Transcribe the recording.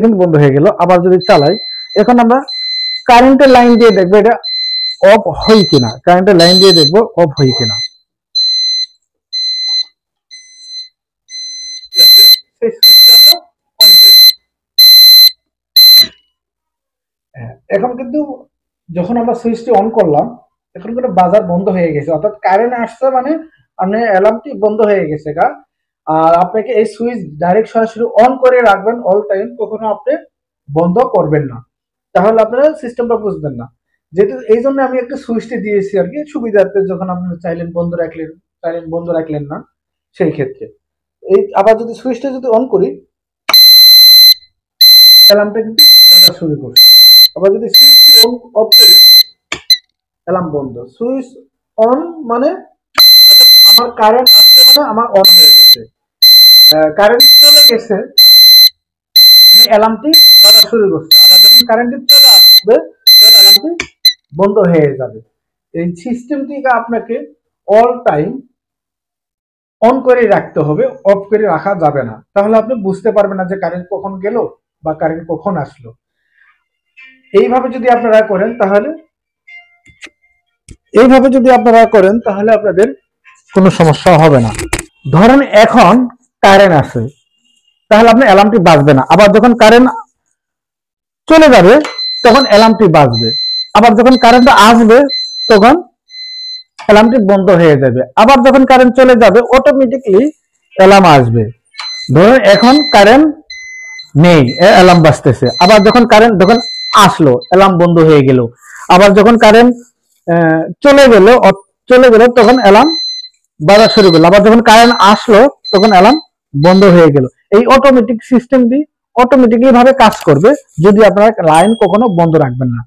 কিন্তু বন্ধ হয়ে গেল। আবার যদি চালাই, এখন আমরা কারেন্টের লাইন দিয়ে দেখবো এটা অফ হয় কিনা, কারেন্টের লাইন দিয়ে দেখবো অফ হয় কিনা। এখন কিন্তু যখন আমরা সুইচটি অন করলাম, এখন কিন্তু বাজার বন্ধ হয়ে গেছে, অর্থাৎ কারেন্ট আসছে মানে আপনি অ্যালার্মটি বন্ধ হয়ে গেছে গা। আর আপনাকে এই সুইচ ডাইরেক্ট সরাসরি অন করে রাখবেন অল টাইম, কখনো আপনি বন্ধ করবেন না, তাহলে আপনারা সিস্টেমটা বুঝবেন না। যেহেতু এই জন্য আমি একটা সুইচটি দিয়েছি আর কি, সুবিধার্থে, যখন আপনি চাইলেন বন্ধ রাখলেন, চাইলেন বন্ধ রাখলেন না, সেই ক্ষেত্রে। এই আবার যদি সুইচটা যদি অন করি, অ্যালার্মটা কিন্তু বাজা শুরু করছে। আবার যদি সুইচটি অন অফ করি, অ্যালার্ম বন্ধ। সুইচ অন মানে আমার কারেন্ট আসছে মানে আমার অন হয়ে গেছে, কারেন্ট চলে গেছে অ্যালার্মটি বাজা শুরু করছে। আবার যখন কারেন্টটি চলে আসবে তখন অ্যালার্মটি বন্ধ হয়ে যাবে। এই সিস্টেমটিকে আপনাকে অল টাইম অন করে রাখতে হবে, অফ করে রাখা যাবে না, তাহলে আপনি বুঝতে পারবেন না যে কারেন্ট কখন গেল বা কারেন্ট কখন আসলো। এইভাবে যদি আপনারা করেন তাহলে আপনাদের কোনো সমস্যা হবে না। ধরেন এখন কারেন্ট আছে, তাহলে আপনার অ্যালার্মটি বাজবে না। আবার যখন কারেন্ট চলে যাবে তখন অ্যালার্মটি বাজবে। আবার যখন কারেন্ট আসবে তখন অ্যালার্মটি বন্ধ হয়ে যাবে। আবার যখন কারেন্ট চলে যাবে অটোমেটিকলি অ্যালার্ম আসবে। ধরুন এখন কারেন্ট নেই, অ্যালার্ম বাজতেছে। আবার যখন কারেন্ট যখন আসলো অ্যালার্ম বন্ধ হয়ে গেল। আবার যখন কারেন্ট চলে গেল তখন অ্যালার্ম বাজা শুরু করলো। আবার যখন কারেন্ট আসলো তখন অ্যালার্ম বন্ধ হয়ে গেল। এই অটোমেটিক সিস্টেমটি অটোমেটিকলি ভাবে কাজ করবে যদি আপনারা লাইন কখনো বন্ধ রাখবেন না।